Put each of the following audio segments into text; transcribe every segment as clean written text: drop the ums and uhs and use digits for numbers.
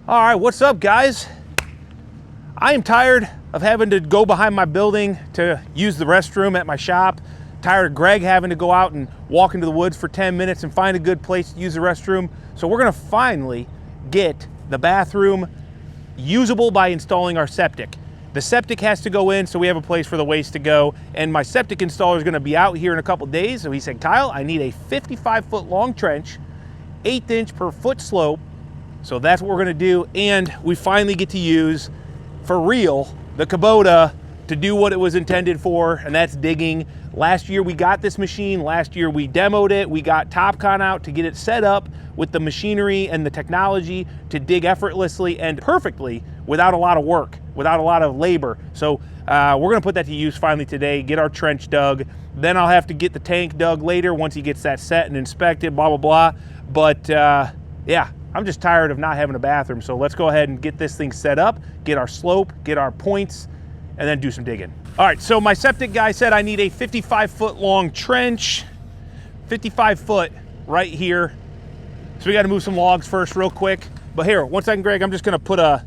All right, what's up, guys? I am tired of having to go behind my building to use the restroom at my shop. Tired of Greg having to go out and walk into the woods for 10 minutes and find a good place to use the restroom. So we're gonna finally get the bathroom usable by installing our septic. The septic has to go in, so we have a place for the waste to go. And my septic installer is gonna be out here in a couple days. So he said, Kyle, I need a 55-foot long trench, 1/8 inch per foot slope. So that's what we're gonna do. And we finally get to use, for real, the Kubota to do what it was intended for, and that's digging. Last year we got this machine. Last year we demoed it. We got Topcon out to get it set up with the machinery and the technology to dig effortlessly and perfectly without a lot of work, without a lot of labor. So we're gonna put that to use finally today, get our trench dug. Then I'll have to get the tank dug later once he gets that set and inspected, blah, blah, blah. But yeah, I'm just tired of not having a bathroom. So let's go ahead and get this thing set up, get our slope, get our points, and then do some digging. All right, so my septic guy said I need a 55-foot long trench, 55 foot right here. So we got to move some logs first real quick. But here, one second, Greg, I'm just gonna put a,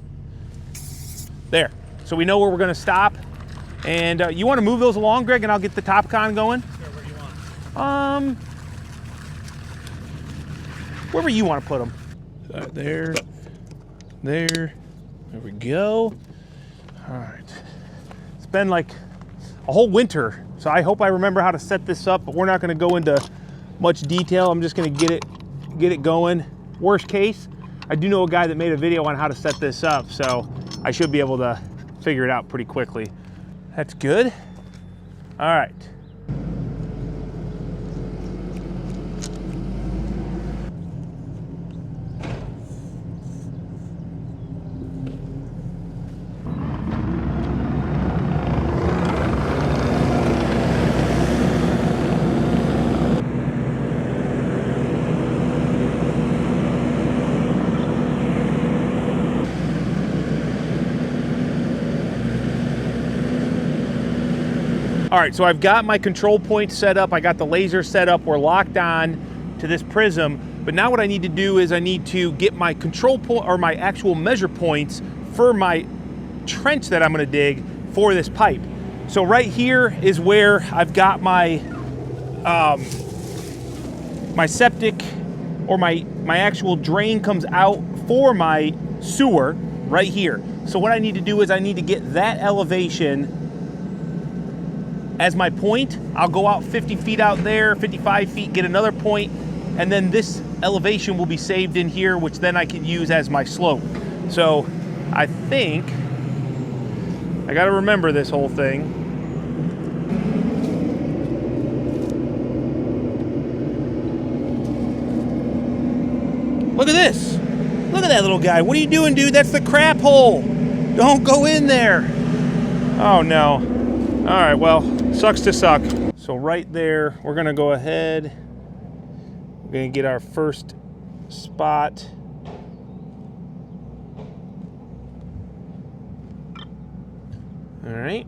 there. So we know where we're gonna stop. And you wanna move those along, Greg, and I'll get the Topcon going? Sure, where do you want? Wherever you wanna put them. There, there we go. All right. It's been like a whole winter, so I hope I remember how to set this up, but we're not gonna go into much detail. I'm just gonna get it going. Worst case, I do know a guy that made a video on how to set this up, so I should be able to figure it out pretty quickly. That's good. All right. All right, so I've got my control point set up. I got the laser set up. We're locked on to this prism. But now what I need to do is I need to get my control point or my actual measure points for my trench that I'm gonna dig for this pipe. So right here is where I've got my my septic or my actual drain comes out for my sewer right here. So what I need to do is I need to get that elevation as my point. I'll go out 50 feet out there, 55 feet, get another point, and then this elevation will be saved in here, which then I can use as my slope. So I think I gotta remember this whole thing. Look at this. Look at that little guy. What are you doing, dude? That's the crap hole. Don't go in there. Oh no. All right, well, sucks to suck. So right there, we're gonna go ahead. We're gonna get our first spot. All right.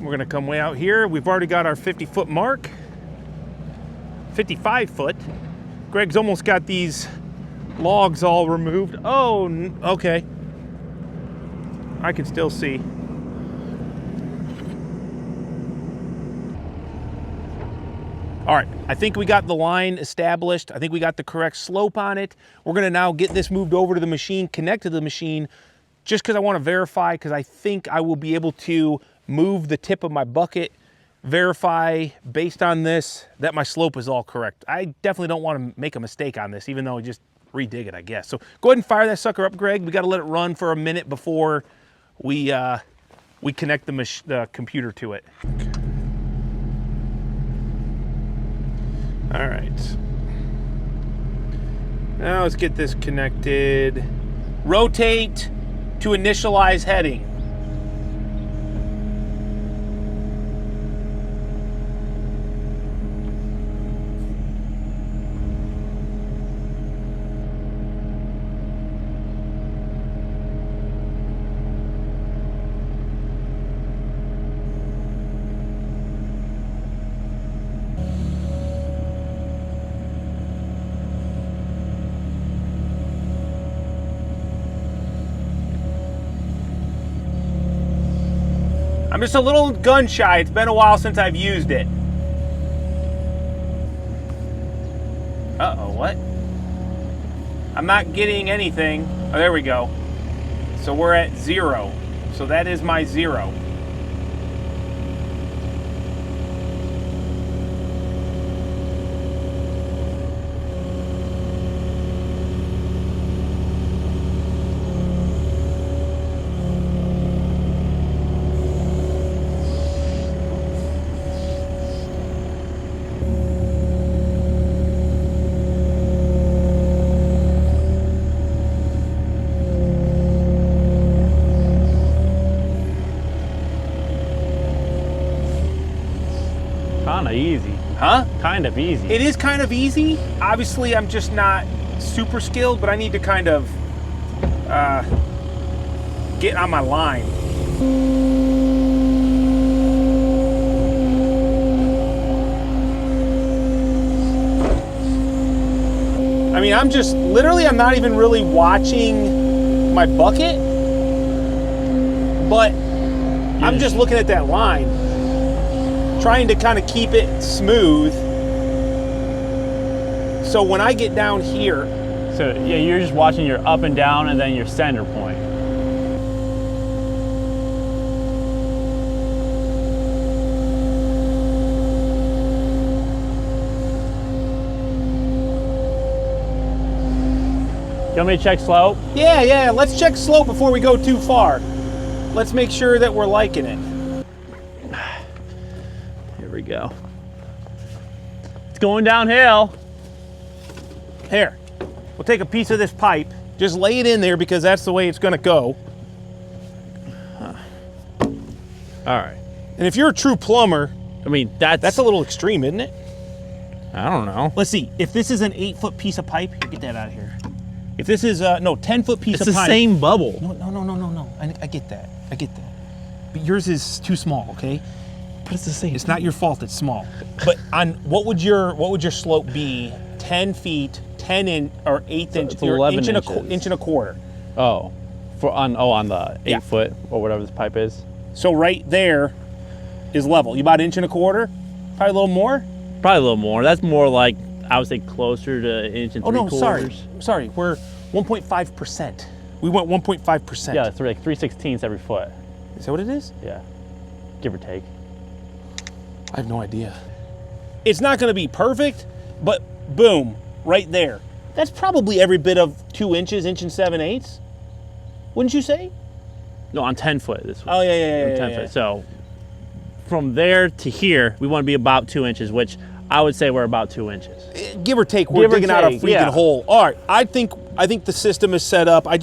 We're gonna come way out here. We've already got our 50-foot mark. 55 foot. Greg's almost got these logs all removed. Oh, okay. I can still see. All right, I think we got the line established. I think we got the correct slope on it. We're gonna now get this moved over to the machine, connect to the machine, just because I wanna verify, because I think I will be able to move the tip of my bucket, verify based on this that my slope is all correct. I definitely don't wanna make a mistake on this, even though I just redig it, I guess. So go ahead and fire that sucker up, Greg. We gotta let it run for a minute before we connect the computer to it. Okay. All right. Now let's get this connected. Rotate to initialize heading. I'm just a little gun shy. It's been a while since I've used it. Uh-oh, what? I'm not getting anything. Oh, there we go. So we're at 0. So that is my 0. Kind of easy. Huh? Kind of easy. It is kind of easy. Obviously, I'm just not super skilled, but I need to kind of get on my line. I mean, I'm just, literally, I'm not even really watching my bucket, but I'm just looking at that line, trying to kind of keep it smooth. So when I get down here. So yeah, you're just watching your up and down and then your center point. You want me to check slope? Yeah, let's check slope before we go too far. Let's make sure that we're liking it. Here we go. It's going downhill. Here, we'll take a piece of this pipe. Just lay it in there because that's the way it's gonna go. All right. And if you're a true plumber, I mean, that's a little extreme, isn't it? I don't know. Let's see, if this is an 8-foot piece of pipe, get that out of here. If this is, no, 10-foot piece It's of the pipe. same bubble. No. I get that. But yours is too small, okay? But it's the same. It's not your fault it's small. But on what would your slope be? 10 feet, 10 in or 1/8 inch, It's 11 inch inches. inch and a quarter. Oh, on the 8 Yeah. foot or whatever this pipe is. So right there is level. You about 1 and a quarter inch? Probably a little more. Probably a little more. That's more like, I would say, closer to 1 and 3/4. Oh no, sorry. We're 1.5%. We went 1.5%. Yeah, it's like 3/16 every foot. Is that what it is? Yeah, give or take. I have no idea. It's not going to be perfect, but boom, right there. That's probably every bit of 2 inches, 1 7/8 inches. Wouldn't you say? No, on 10 foot. This one. Oh yeah. 10 foot. So from there to here, we want to be about 2 inches, which I would say we're about 2 inches. Give or take, we're Give or digging out a take, freaking yeah. hole. All right, I think the system is set up. I've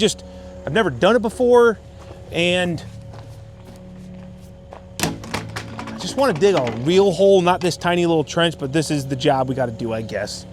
never done it before, and I just want to dig a real hole, not this tiny little trench, but this is the job we got to do, I guess.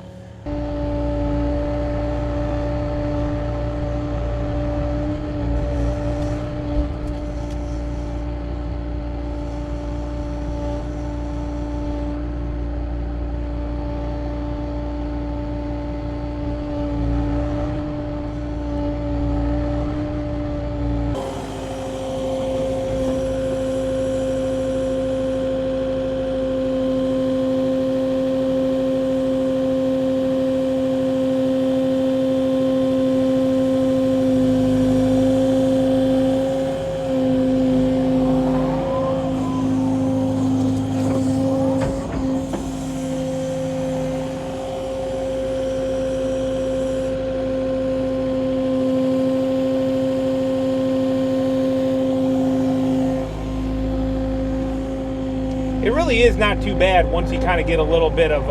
It really is not too bad once you kind of get a little bit of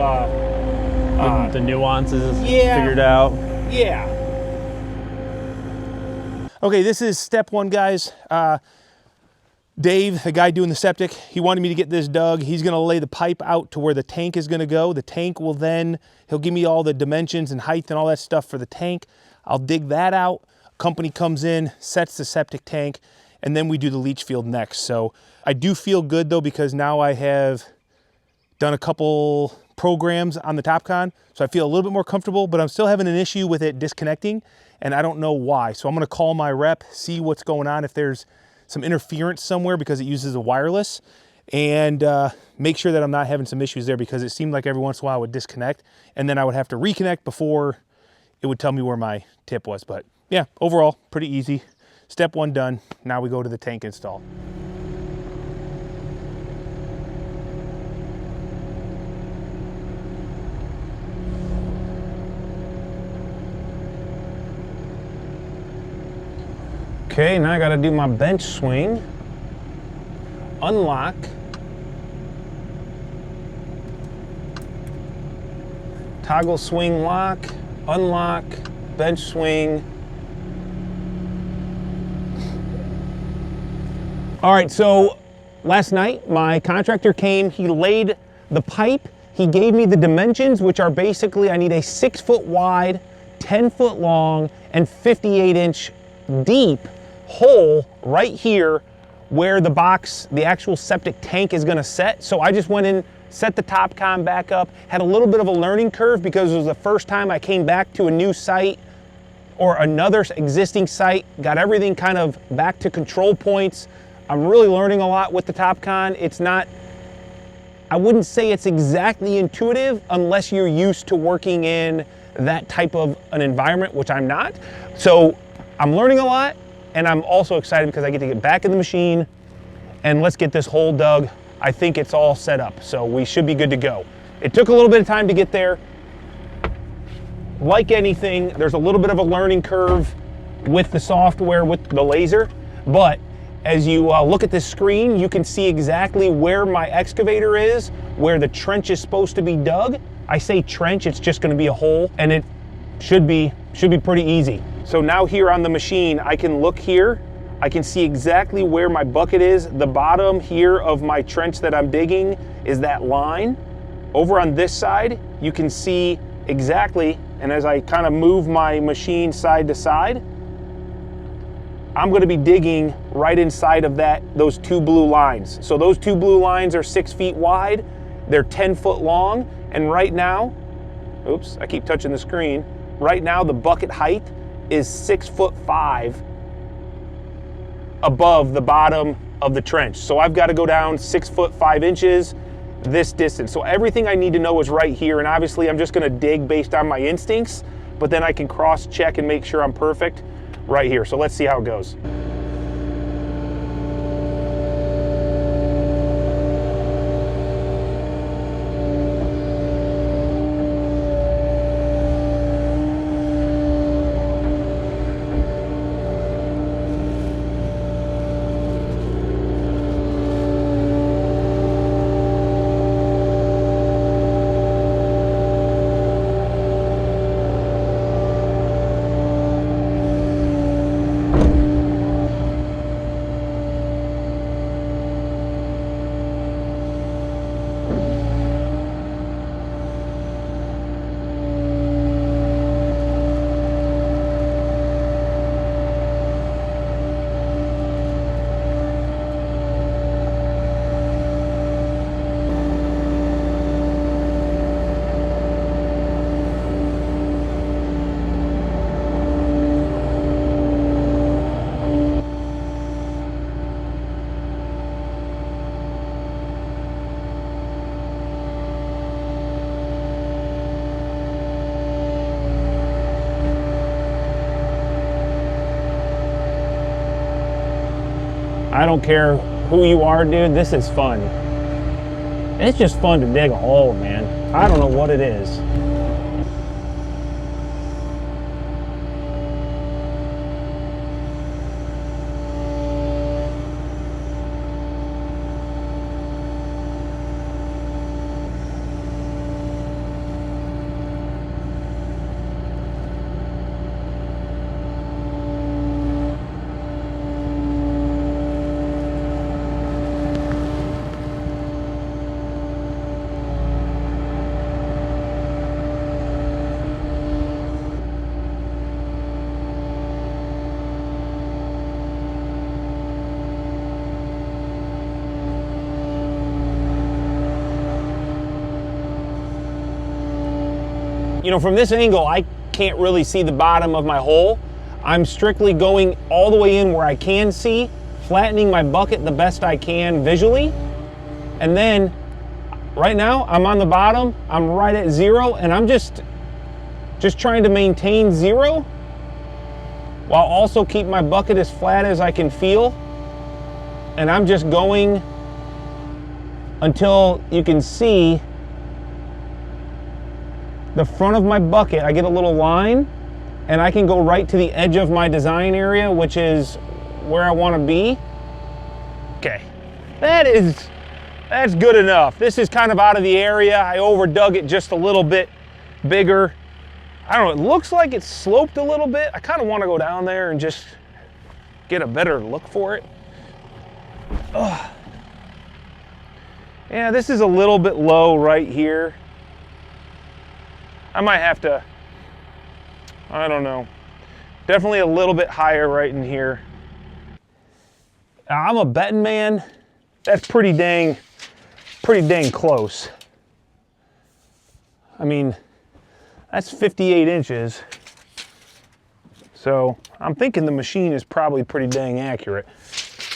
The nuances yeah. figured out. yeah. Okay, this is step 1, guys. Dave, the guy doing the septic, he wanted me to get this dug. He's gonna lay the pipe out to where the tank is gonna go. The tank will then, he'll give me all the dimensions and height and all that stuff for the tank. I'll dig that out. Company comes in, sets the septic tank, and then we do the leach field next. So I do feel good though, because now I have done a couple programs on the Topcon, so I feel a little bit more comfortable, but I'm still having an issue with it disconnecting, and I don't know why. So I'm gonna call my rep, see what's going on, if there's some interference somewhere because it uses a wireless, and make sure that I'm not having some issues there, because it seemed like every once in a while it would disconnect and then I would have to reconnect before it would tell me where my tip was. But yeah, overall, pretty easy. Step one done. Now we go to the tank install. Okay, now I gotta do my bench swing, unlock, toggle swing lock, unlock, bench swing. All right, so last night my contractor came, he laid the pipe, he gave me the dimensions, which are basically I need a 6 foot wide, 10 foot long, and 58-inch deep hole right here where the box, the actual septic tank is gonna set. So I just went in, set the Topcon back up, had a little bit of a learning curve because it was the first time I came back to a new site or another existing site, got everything kind of back to control points. I'm really learning a lot with the Topcon. It's not, I wouldn't say it's exactly intuitive unless you're used to working in that type of an environment, which I'm not. So I'm learning a lot, and I'm also excited because I get to get back in the machine and let's get this hole dug. I think it's all set up, so we should be good to go. It took a little bit of time to get there. Like anything, there's a little bit of a learning curve with the software, with the laser, but as you look at this screen, you can see exactly where my excavator is, where the trench is supposed to be dug. I say trench, it's just gonna be a hole, and it should be pretty easy. So now here on the machine, I can look here, I can see exactly where my bucket is. The bottom here of my trench that I'm digging is that line. Over on this side, you can see exactly, and as I kind of move my machine side to side, I'm gonna be digging right inside of those two blue lines. So those two blue lines are 6 feet wide, they're 10 foot long, and right now, oops, I keep touching the screen, right now the bucket height is 6'5" above the bottom of the trench. So I've got to go down 6'5" this distance. So everything I need to know is right here, and obviously I'm just going to dig based on my instincts, but then I can cross check and make sure I'm perfect right here. So let's see how it goes. I don't care who you are, dude, this is fun. It's just fun to dig a hole, man. I don't know what it is. You know, from this angle, I can't really see the bottom of my hole. I'm strictly going all the way in where I can see, flattening my bucket the best I can visually. And then right now I'm on the bottom, I'm right at 0, and I'm just trying to maintain 0 while also keep my bucket as flat as I can feel. And I'm just going until you can see the front of my bucket. I get a little line and I can go right to the edge of my design area, which is where I want to be. Okay, that's good enough. This is kind of out of the area. I overdug it just a little bit bigger. I don't know, it looks like it's sloped a little bit. I kind of want to go down there and just get a better look for it. Ugh. Yeah, this is a little bit low right here. I might have to, I don't know. Definitely a little bit higher right in here. I'm a betting man. That's pretty dang close. I mean, that's 58 inches. So I'm thinking the machine is probably pretty dang accurate.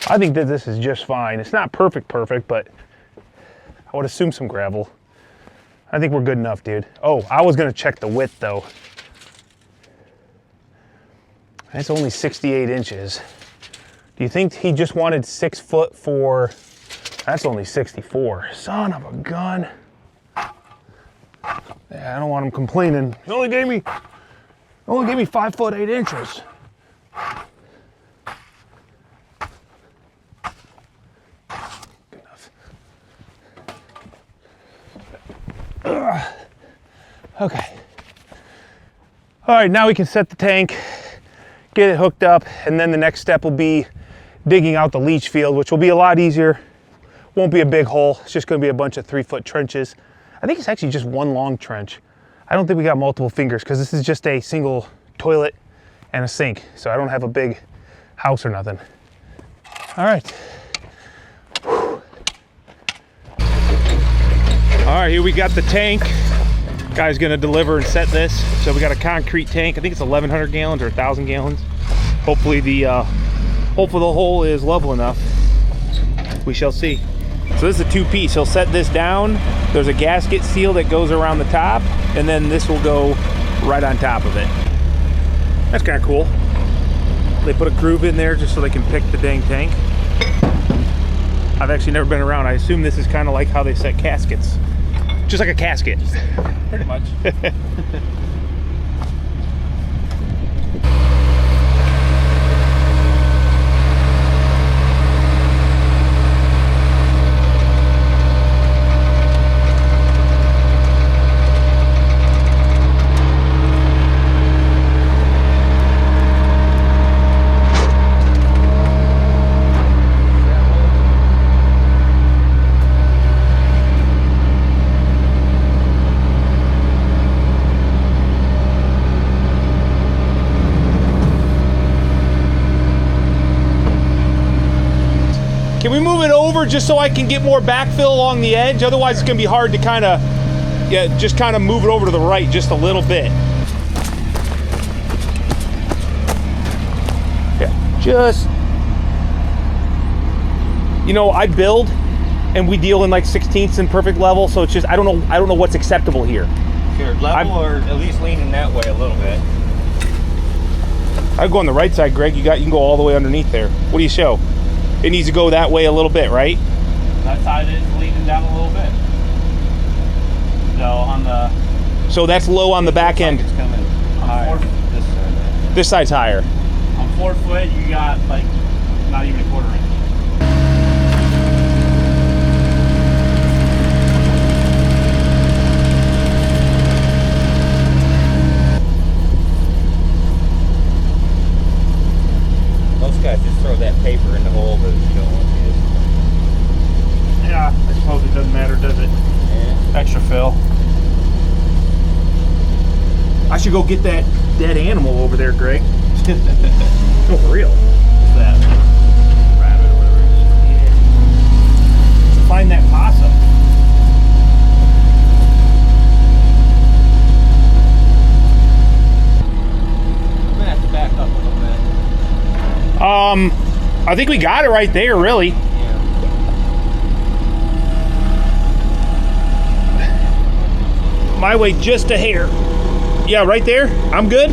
I think that this is just fine. It's not perfect, but I would assume some gravel. I think we're good enough, dude. Oh, I was gonna check the width though. That's only 68 inches. Do you think he just wanted 6 foot for, that's only 64. Son of a gun. Yeah, I don't want him complaining. He only gave me 5 foot 8 inches. Good enough. Ugh. Okay. All right, now we can set the tank, get it hooked up, and then the next step will be digging out the leach field, which will be a lot easier. Won't be a big hole. It's just gonna be a bunch of 3-foot trenches. I think it's actually just one long trench. I don't think we got multiple fingers because this is just a single toilet and a sink. So I don't have a big house or nothing. All right. Whew. All right, here we got the tank. Guy's gonna deliver and set this. So we got a concrete tank. I think it's 1,100 gallons or 1,000 gallons. Hopefully the hole is level enough. We shall see. So this is a 2-piece. He'll set this down. There's a gasket seal that goes around the top, and then this will go right on top of it. That's kind of cool. They put a groove in there just so they can pick the dang tank. I've actually never been around. I assume this is kind of like how they set caskets. Just like a casket. Pretty much. Can we move it over just so I can get more backfill along the edge? Otherwise it's gonna be hard to just kind of move it over to the right just a little bit. Yeah, just, you know, I build and we deal in like 16ths and perfect level, so it's just, I don't know what's acceptable here. Sure, level or at least leaning that way a little bit. I'd go on the right side, Greg. You can go all the way underneath there. What do you show? It needs to go that way a little bit, right? That side is leaning down a little bit. So on the... So that's low on the back end. It's coming higher. This side. This side's higher. On 4 foot, you got like not even a quarter inch. Most guys just throw that paper in the hole, but you don't want to. Yeah, I suppose it doesn't matter, does it? Yeah. Extra fill. I should go get that dead animal over there, Greg. No, for real. What's that? Rabbit or whatever it is. Yeah. Find that possum. I'm gonna have to back up a little bit. I think we got it right there, really. Yeah. My way just a hair. Yeah, right there. I'm good.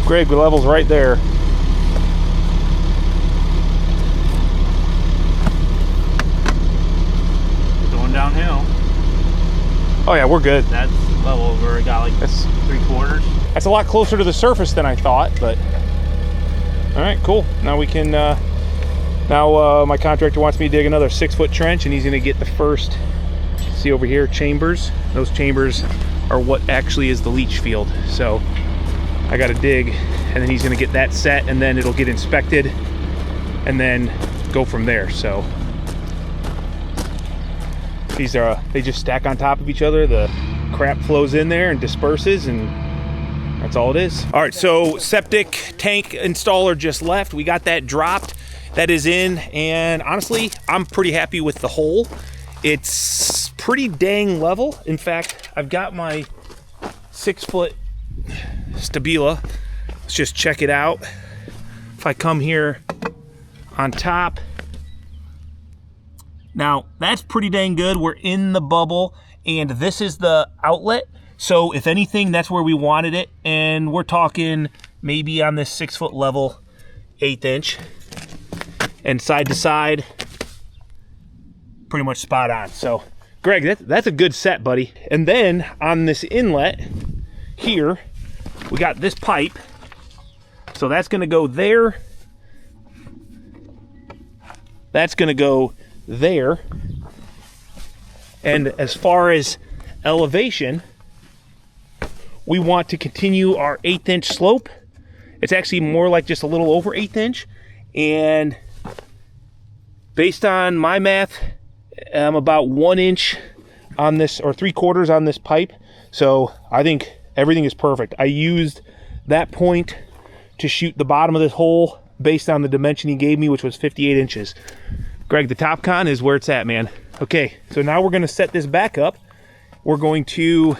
Greg, the level's right there. Going downhill. Oh yeah, we're good. That's level where it got like That's 3/4. a lot closer to the surface than I thought, but all right, cool. Now we can, my contractor wants me to dig another 6-foot trench, and he's gonna get the first, see over here, chambers. Those chambers are what actually is the leach field. So I gotta dig, and then he's gonna get that set, and then it'll get inspected, and then go from there. So these are, they just stack on top of each other. The crap flows in there and disperses, and that's all it is. All right, so septic tank installer just left. We got that dropped. That is in, and honestly, I'm pretty happy with the hole. It's pretty dang level. In fact, I've got my 6-foot Stabila. Let's just check it out. If I come here on top, now that's pretty dang good. We're in the bubble, and this is the outlet. So if anything, that's where we wanted it. And we're talking maybe on this 6-foot level, 1/8 inch, and side to side, pretty much spot on. So Greg, that's a good set, buddy. And then on this inlet here, we got this pipe. So that's gonna go there. That's gonna go there. And as far as elevation, we want to continue our 1/8 inch slope. It's actually more like just a little over 1/8 inch. And based on my math, I'm about 1 inch on this, or 3/4 on this pipe. So I think everything is perfect. I used that point to shoot the bottom of this hole based on the dimension he gave me, which was 58 inches. Greg, the Topcon is where it's at, man. Okay, so now we're gonna set this back up. We're going to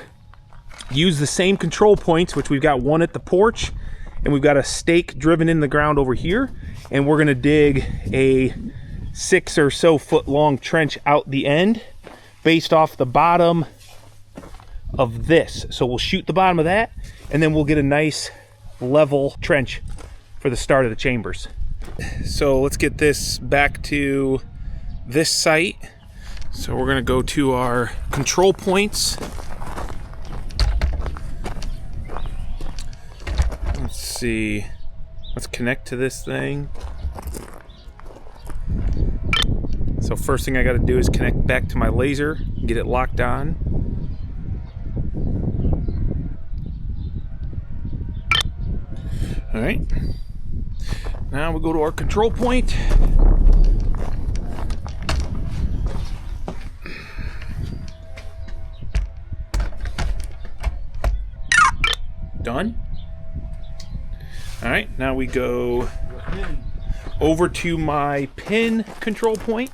use the same control points, which we've got one at the porch, and we've got a stake driven in the ground over here, and we're gonna dig a 6 or so foot long trench out the end based off the bottom of this. So we'll shoot the bottom of that, and then we'll get a nice level trench for the start of the chambers. So let's get this back to this site. So we're gonna go to our control points. Let's see, let's connect to this thing. So first thing I gotta do is connect back to my laser, get it locked on. All right, now we'll go to our control point. Done. All right, now we go over to my pin control point.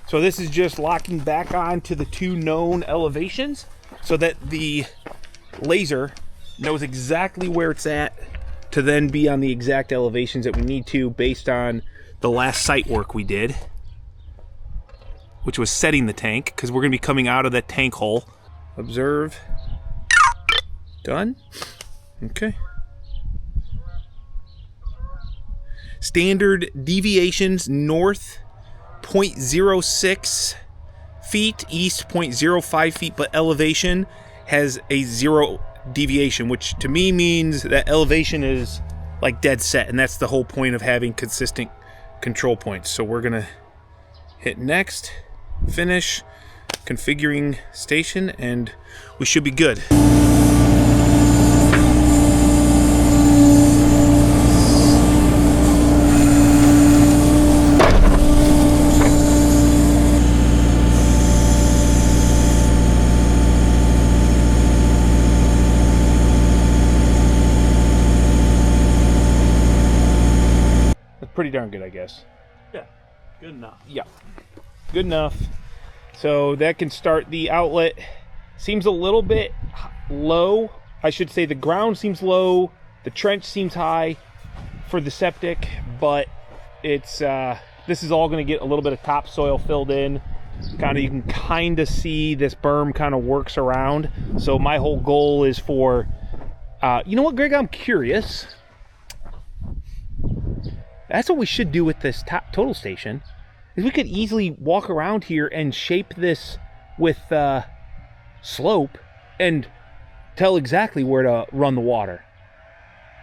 So this is just locking back on to the 2 known elevations so that the laser knows exactly where it's at to then be on the exact elevations that we need to based on the last site work we did, which was setting the tank, because we're going to be coming out of that tank hole. Observe. Done. Okay. Standard deviations: north 0.06 feet, east 0.05 feet, but elevation has a 0 deviation, which to me means that elevation is like dead set, and that's the whole point of having consistent control points. So we're gonna hit next, finish, configuring station, and we should be good. Pretty darn good, I guess. Yeah. Good enough. Yeah, good enough. So that can start the outlet. Seems a little bit low. I should say the ground seems low. The trench seems high for the septic, but it's this is all going to get a little bit of topsoil filled in. Kind of, you can kind of see this berm kind of works around. So my whole goal is for, you know what, Greg? I'm curious. That's what we should do with this top total station. Is we could easily walk around here and shape this with slope and tell exactly where to run the water.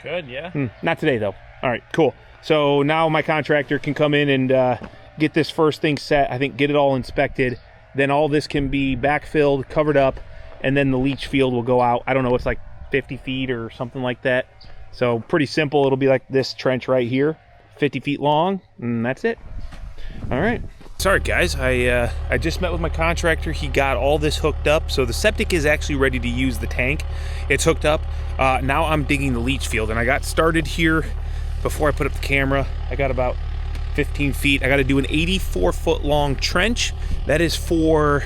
Good, yeah. Not today though. All right, cool. So now my contractor can come in and get this first thing set. I think get it all inspected. Then all this can be backfilled, covered up, and then the leach field will go out. I don't know, it's like 50 feet or something like that. So pretty simple. It'll be like this trench right here, 50 feet long, and that's it. All right. Sorry guys, I just met with my contractor. He got all this hooked up. So the septic is actually ready to use the tank. It's hooked up. Now I'm digging the leach field, and I got started here before I put up the camera. I got about 15 feet. I got to do an 84-foot long trench. That is for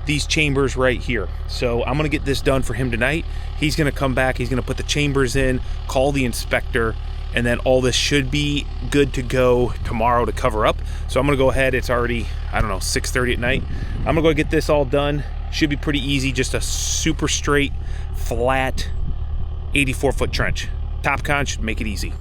these chambers right here. So I'm going to get this done for him tonight. He's going to come back. He's going to put the chambers in, call the inspector, and then all this should be good to go tomorrow to cover up. So I'm going to go ahead. It's already, I don't know, 6:30 at night. I'm going to go get this all done. Should be pretty easy. Just a super straight, flat 84-foot trench. Topcon should make it easy.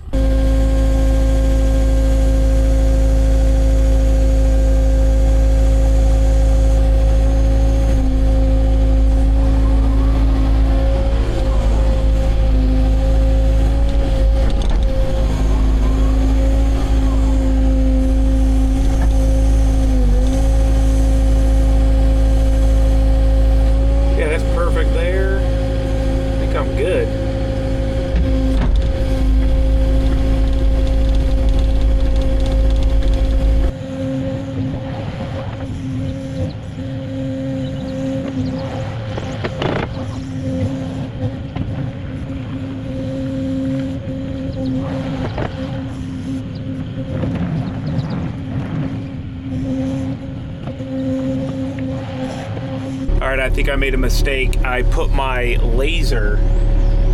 I think I made a mistake. I put my laser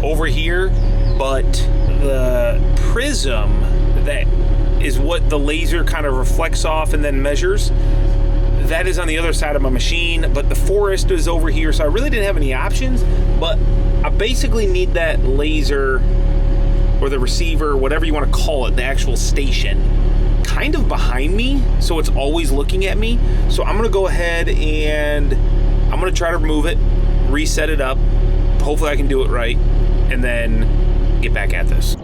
over here, but the prism that is what the laser kind of reflects off and then measures, that is on the other side of my machine, but the forest is over here, so I really didn't have any options. But I basically need that laser or the receiver, whatever you want to call it, the actual station, kind of behind me, so it's always looking at me. So I'm gonna go ahead and I'm gonna try to remove it, reset it up. Hopefully I can do it right, and then get back at this.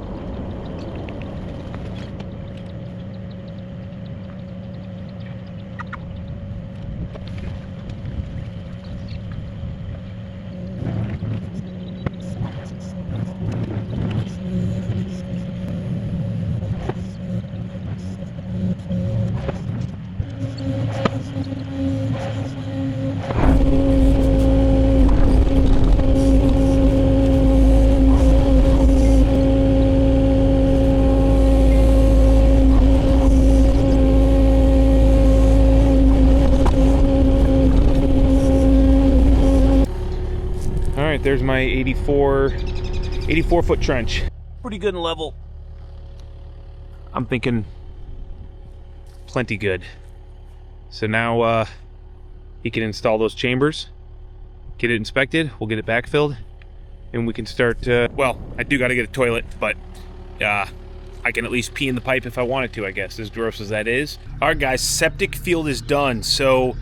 There's my 84 foot trench. Pretty good and level. I'm thinking plenty good. So now he can install those chambers, get it inspected, we'll get it backfilled, and we can start, well, I do gotta get a toilet, but I can at least pee in the pipe if I wanted to, I guess, as gross as that is. All right, guys, septic field is done. So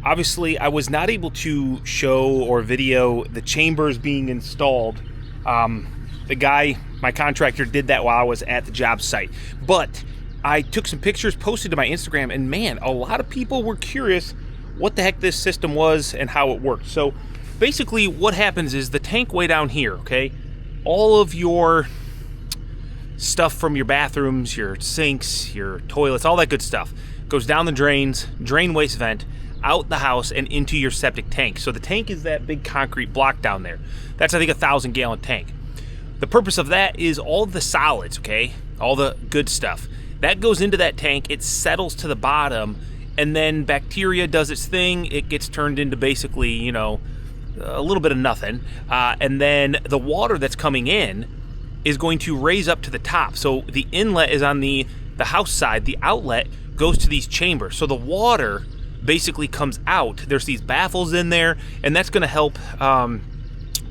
obviously, I was not able to show or video the chambers being installed. The guy, my contractor, did that while I was at the job site. But I took some pictures, posted to my Instagram, and man, a lot of people were curious what the heck this system was and how it worked. So basically what happens is the tank way down here, okay? All of your stuff from your bathrooms, your sinks, your toilets, all that good stuff goes down the drains, drain waste vent, out the house and into your septic tank. So the tank is that big concrete block down there. That's, I think, a 1,000-gallon tank. The purpose of that is all the solids, okay? All the good stuff. That goes into that tank, it settles to the bottom, and then bacteria does its thing. It gets turned into basically, you know, a little bit of nothing. And then the water that's coming in is going to raise up to the top. So the inlet is on the house side. The outlet goes to these chambers. So the water basically comes out. There's these baffles in there, and that's going to help,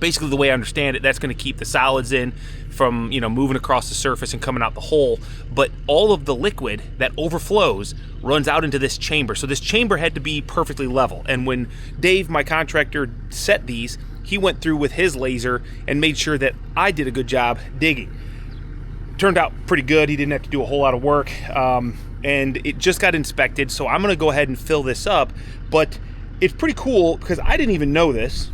basically the way I understand it, that's going to keep the solids in from, you know, moving across the surface and coming out the hole. But all of the liquid that overflows runs out into this chamber. So this chamber had to be perfectly level. And when Dave, my contractor, set these, he went through with his laser and made sure that I did a good job digging. Turned out pretty good. He didn't have to do a whole lot of work. And it just got inspected. So I'm going to go ahead and fill this up. But it's pretty cool because I didn't even know this.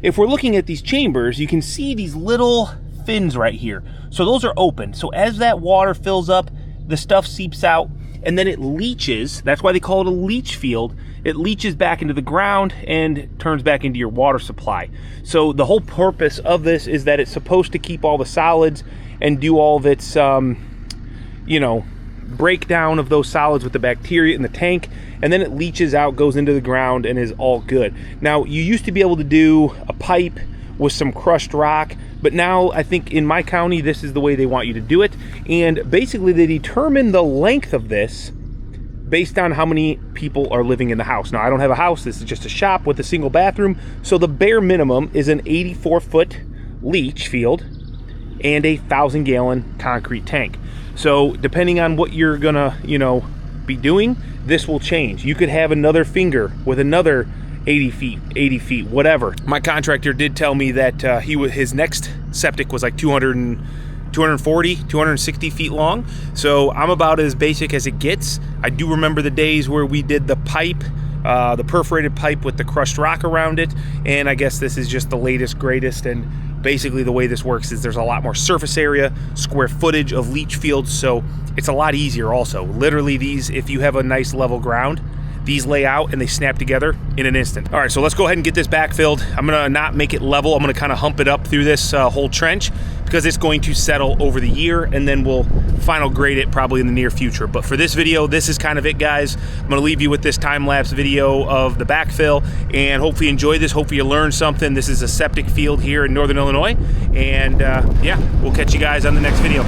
If we're looking at these chambers, you can see these little fins right here. So those are open. So as that water fills up, the stuff seeps out and then it leaches. That's why they call it a leach field. It leaches back into the ground and turns back into your water supply. So the whole purpose of this is that it's supposed to keep all the solids and do all of its, you know, breakdown of those solids with the bacteria in the tank, and then it leaches out, goes into the ground, and is all good. Now, you used to be able to do a pipe with some crushed rock, but now I think in my county, this is the way they want you to do it. And basically, they determine the length of this based on how many people are living in the house. Now, I don't have a house. This is just a shop with a single bathroom. So the bare minimum is an 84-foot leach field and a 1,000-gallon concrete tank. So depending on what you're gonna, you know, be doing, this will change. You could have another finger with another 80 feet, whatever. My contractor did tell me that his next septic was like 240, 260 feet long. So I'm about as basic as it gets. I do remember the days where we did the pipe, the perforated pipe with the crushed rock around it. And I guess this is just the latest, greatest. And basically the way this works is there's a lot more surface area, square footage of leach fields. So it's a lot easier also. Literally these, if you have a nice level ground, these lay out and they snap together in an instant. All right, so let's go ahead and get this backfilled. I'm gonna not make it level. I'm gonna kind of hump it up through this whole trench because it's going to settle over the year, and then we'll final grade it probably in the near future. But for this video, this is kind of it, guys. I'm gonna leave you with this time-lapse video of the backfill, and hopefully you enjoy this. Hopefully you learned something. This is a septic field here in Northern Illinois, and yeah, we'll catch you guys on the next video.